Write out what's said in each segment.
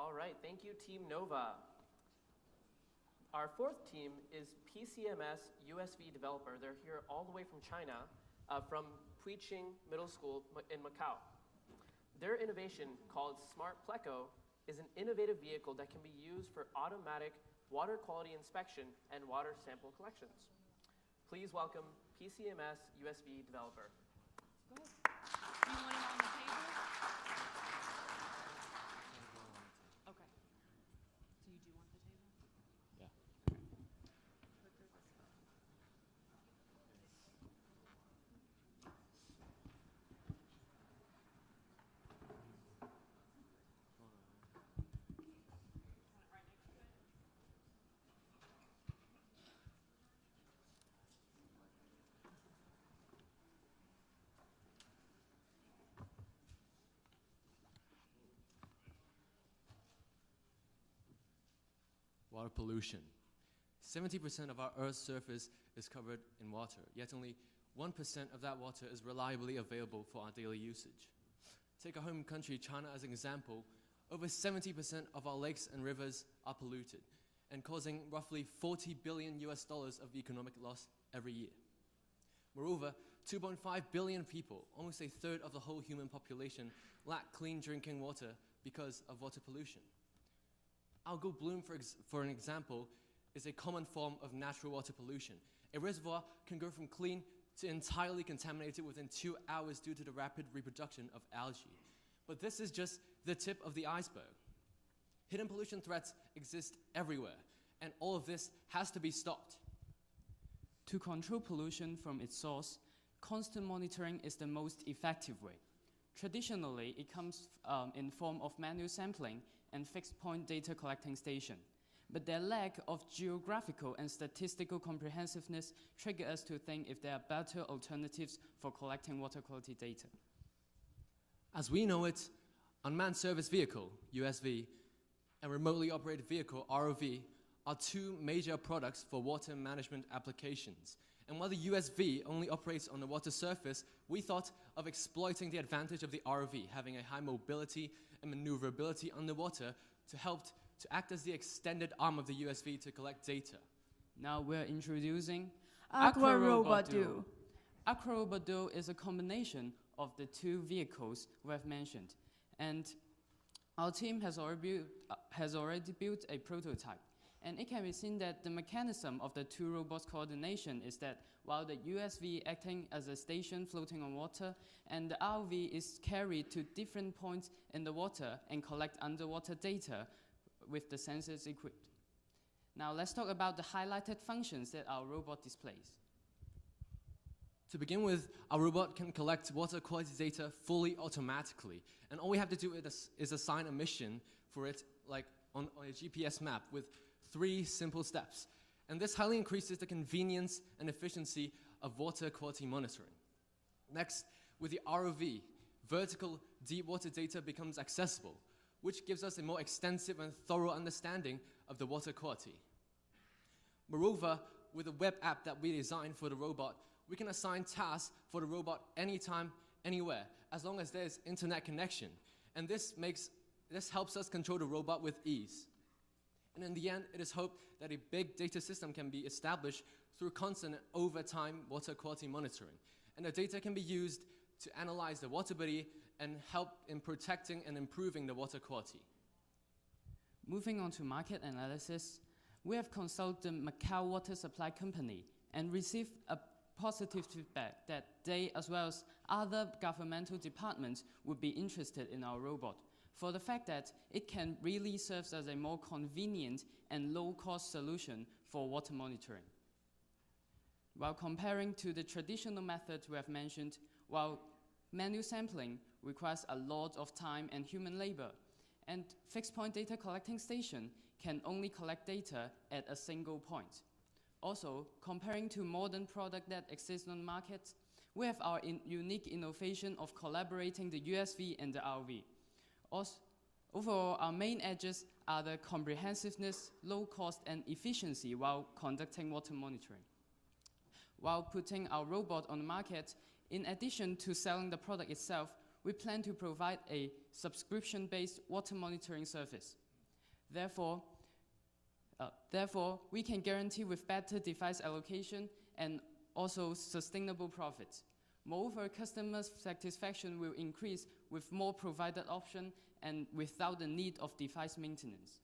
All right, thank you, Team Nova. Our fourth team is PCMS USV developer. They're here all the way from China, from Puiqing Middle School in Macau. Their innovation, called Smart Pleco, is an innovative vehicle that can be used for automatic water quality inspection and water sample collections. Please welcome PCMS USV developer. Go ahead. Do you want it on the table? Okay. So you do want the table? Yeah. Water pollution. 70% of our Earth's surface is covered in water, yet only 1% of that water is reliably available for our daily usage. Take our home country, China, as an example. Over 70% of our lakes and rivers are polluted and causing roughly $40 billion of economic loss every year. Moreover, 2.5 billion people, almost a third of the whole human population, lack clean drinking water because of water pollution. Algal bloom, for an example, is a common form of natural water pollution. A reservoir can go from clean to entirely contaminated within 2 hours due to the rapid reproduction of algae. But this is just the tip of the iceberg. Hidden pollution threats exist everywhere, and all of this has to be stopped. To control pollution from its source, constant monitoring is the most effective way. Traditionally, it comes in form of manual sampling and fixed-point data collecting station. But their lack of geographical and statistical comprehensiveness trigger us to think if there are better alternatives for collecting water quality data. As we know it, unmanned service vehicle, USV, and remotely operated vehicle, ROV, are two major products for water management applications. And while the USV only operates on the water surface, we thought of exploiting the advantage of the ROV, having a high mobility and maneuverability underwater to act as the extended arm of the USV to collect data. Now we're introducing Aquarobot Duo. Aquarobot Duo is a combination of the two vehicles we have mentioned. And our team has already built a prototype. And it can be seen that the mechanism of the two robots' coordination is that while the USV acting as a station floating on water, and the ROV is carried to different points in the water and collect underwater data with the sensors equipped. Now let's talk about the highlighted functions that our robot displays. To begin with, our robot can collect water quality data fully automatically. And all we have to do is assign a mission for it, like on a GPS map, with 3 simple steps. And this highly increases the convenience and efficiency of water quality monitoring. Next, with the ROV, vertical deep water data becomes accessible, which gives us a more extensive and thorough understanding of the water quality. Moreover, with the web app that we designed for the robot, we can assign tasks for the robot anytime, anywhere, as long as there's internet connection. And this helps us control the robot with ease. And in the end, it is hoped that a big data system can be established through constant and over-time water quality monitoring. And the data can be used to analyze the water body and help in protecting and improving the water quality. Moving on to market analysis, we have consulted the Macau Water Supply Company and received a positive feedback that they, as well as other governmental departments, would be interested in our robot, for the fact that it can really serve as a more convenient and low-cost solution for water monitoring. While comparing to the traditional methods we have mentioned, while manual sampling requires a lot of time and human labor, and fixed-point data collecting station can only collect data at a single point. Also, comparing to modern products that exist on the market, we have our unique innovation of collaborating the USV and the ROV. Overall, our main edges are the comprehensiveness, low cost, and efficiency while conducting water monitoring. While putting our robot on the market, in addition to selling the product itself, we plan to provide a subscription-based water monitoring service. Therefore, we can guarantee with better device allocation and also sustainable profits. Moreover, customer satisfaction will increase with more provided options and without the need of device maintenance.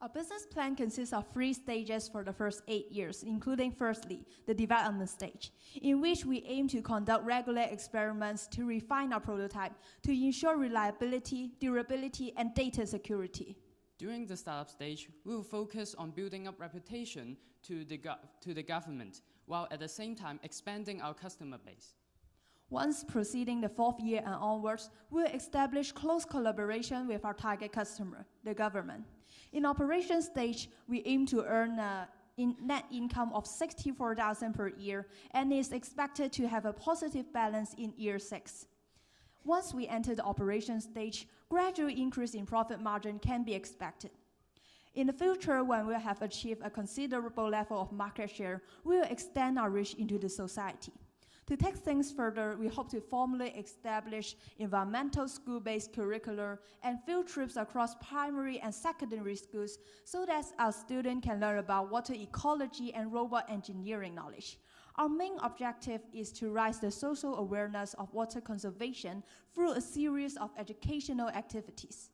Our business plan consists of 3 stages for the first 8 years, including firstly, the development stage, in which we aim to conduct regular experiments to refine our prototype to ensure reliability, durability, and data security. During the startup stage, we will focus on building up reputation to the government, while at the same time expanding our customer base. Once proceeding the 4th year and onwards, we'll establish close collaboration with our target customer, the government. In operation stage, we aim to earn a net income of 64,000 per year and is expected to have a positive balance in year 6. Once we enter the operation stage, gradual increase in profit margin can be expected. In the future, when we have achieved a considerable level of market share, we will extend our reach into the society. To take things further, we hope to formally establish environmental school-based curricula and field trips across primary and secondary schools so that our students can learn about water ecology and robot engineering knowledge. Our main objective is to raise the social awareness of water conservation through a series of educational activities.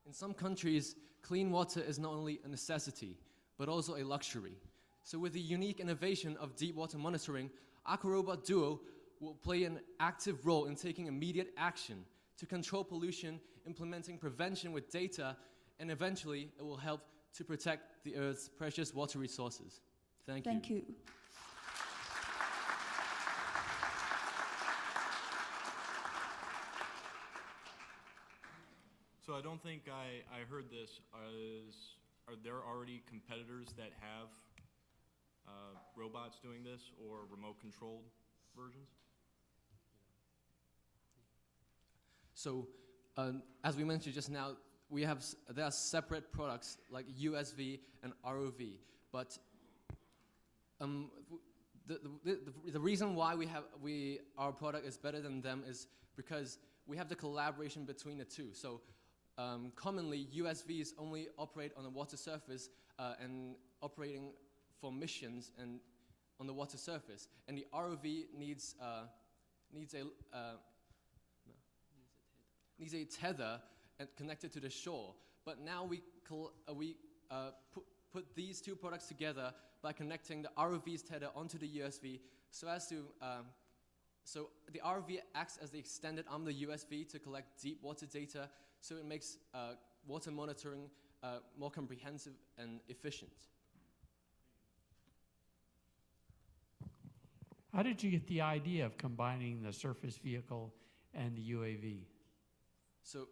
In some countries, clean water is not only a necessity, but also a luxury. So with the unique innovation of deep water monitoring, AquaRobot Duo will play an active role in taking immediate action to control pollution, implementing prevention with data, and eventually it will help to protect the Earth's precious water resources. Thank you. Thank you. So I don't think I heard this. Are there already competitors that have robots doing this or remote-controlled versions? So, as we mentioned just now, there are separate products like USV and ROV, but the reason why our product is better than them is because we have the collaboration between the two. So, commonly USVs only operate on the water surface and operating for missions and on the water surface, and the ROV needs a tether and connected to the shore. But now we put these two products together by connecting the ROV's tether onto the USV, so the ROV acts as the extended arm of the USV to collect deep water data. So it makes water monitoring more comprehensive and efficient. How did you get the idea of combining the surface vehicle and the UAV? So,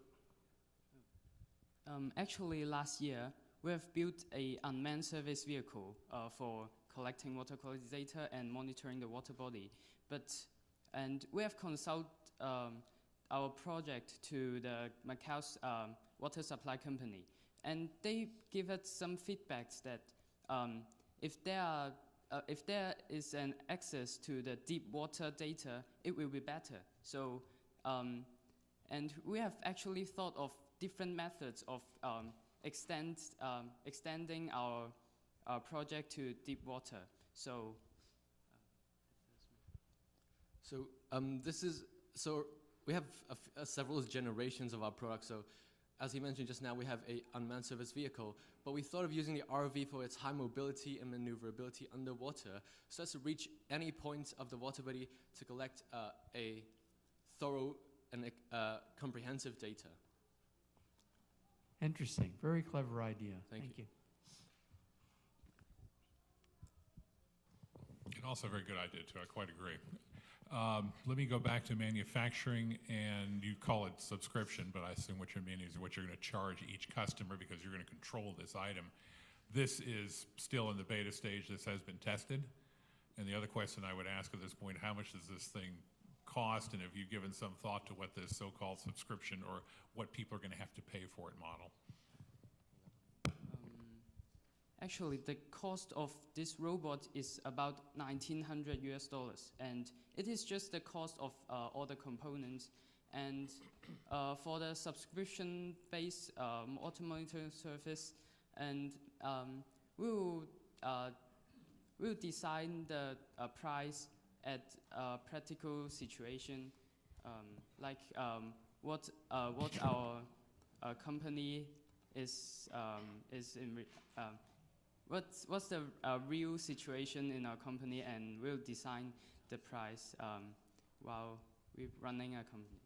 actually, last year, we have built an unmanned service vehicle for collecting water quality data and monitoring the water body. And we have consulted our project to the Macau's water supply company. And they give us some feedbacks that if there is an access to the deep water data, it will be better. So, and we have actually thought of different methods of extending our project to deep water. So we have several generations of our products. So, as he mentioned just now, we have an unmanned service vehicle, but we thought of using the ROV for its high mobility and maneuverability underwater, so as to reach any point of the water body to collect a thorough and comprehensive data. Interesting. Very clever idea. Thank you. And also a very good idea, too. I quite agree. Let me go back to manufacturing, and you call it subscription, but I assume what you mean is what you're going to charge each customer because you're going to control this item. This is still in the beta stage. This has been tested. And the other question I would ask at this point, how much does this thing cost, and have you given some thought to what this so-called subscription or what people are going to have to pay for it model? Actually, the cost of this robot is about $1,900 US, and it is just the cost of all the components And for the subscription-based auto monitoring service, and we will design the price at a practical situation, like what our company is in. What's the real situation in our company, and we'll design the price while we're running a company.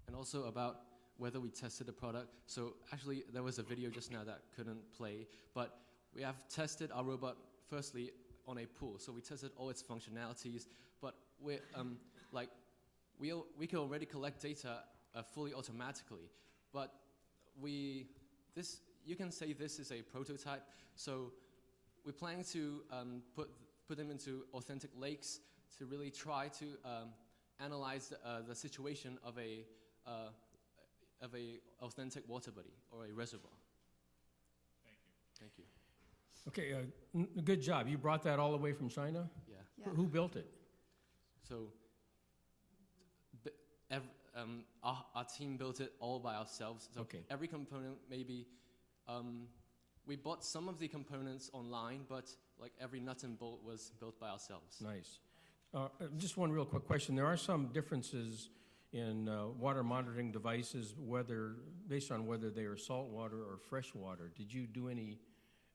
And also about whether we tested the product. So actually, there was a video just now that couldn't play, but we have tested our robot firstly on a pool. So we tested all its functionalities, but we can already collect data fully automatically. But you can say this is a prototype. So we're planning to put them into authentic lakes to really try to analyze the situation of a authentic water body or a reservoir. Thank you. Okay, good job. You brought that all the way from China? Yeah. Yeah. Who built it? So our team built it all by ourselves. So Okay. every component, maybe we bought some of the components online, but like every nut and bolt was built by ourselves. Nice. Just one real quick question. There are some differences in water monitoring devices, based on whether they are salt water or fresh water. Did you do any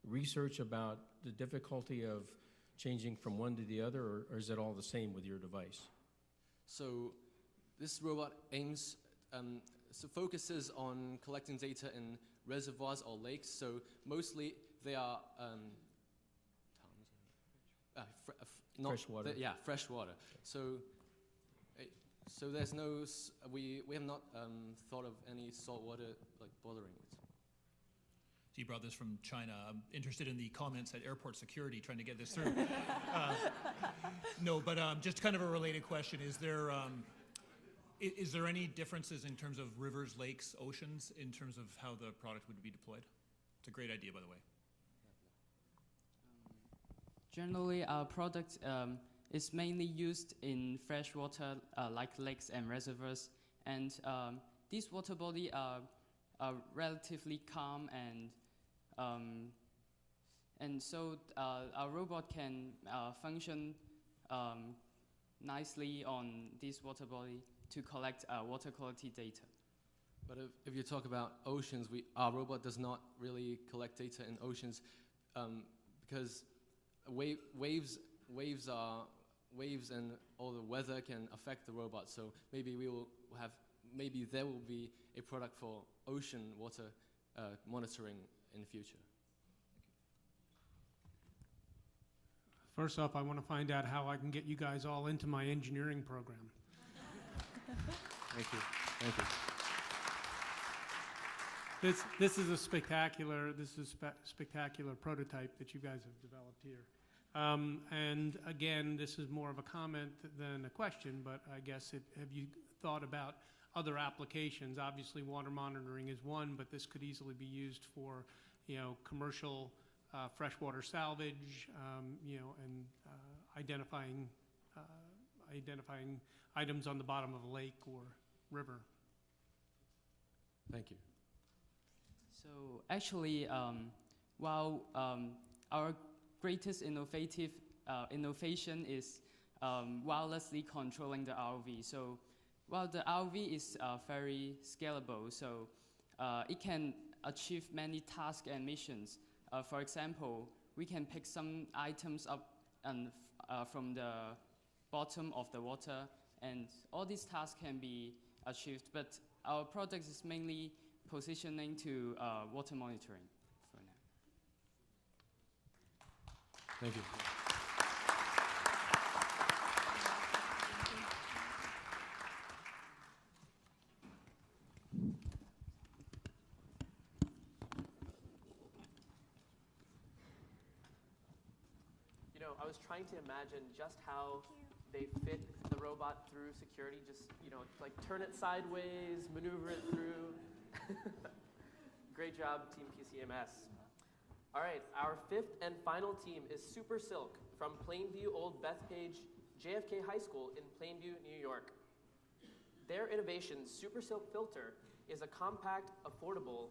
research about the difficulty of changing from one to the other, or is it all the same with your device? So this robot focuses on collecting data in reservoirs or lakes. So mostly they are Fresh water. Fresh water. So there's no we have not thought of any salt water like bothering it. So you brought this from China. I'm interested in the comments at airport security trying to get this through. No, but just kind of a related question. Is there any differences in terms of rivers, lakes, oceans, in terms of how the product would be deployed? It's a great idea, by the way. Generally, our product is mainly used in freshwater, like lakes and reservoirs, and these water bodies are relatively calm, and so our robot can function nicely on this water body to collect water quality data. But if you talk about oceans, our robot does not really collect data in oceans because waves and all the weather can affect the robot. So maybe there will be a product for ocean water monitoring in the future. First off, I want to find out how I can get you guys all into my engineering program. Thank you. This is a spectacular prototype that you guys have developed here. And again, this is more of a comment than a question, but I guess have you thought about other applications? Obviously, water monitoring is one, but this could easily be used for, commercial freshwater salvage, and identifying items on the bottom of a lake or river. Thank you. So actually, while our greatest innovation is wirelessly controlling the ROV. So while the ROV is very scalable, so it can achieve many tasks and missions. For example, we can pick some items up from the bottom of the water, and all these tasks can be achieved. But our product is mainly positioning to water monitoring for now. Thank you. I was trying to imagine just how they fit the robot through security, just, like turn it sideways, maneuver it through. Great job, Team PCMS. All right, our fifth and final team is Super Silk from Plainview Old Bethpage JFK High School in Plainview, New York. Their innovation, Super Silk Filter, is a compact, affordable,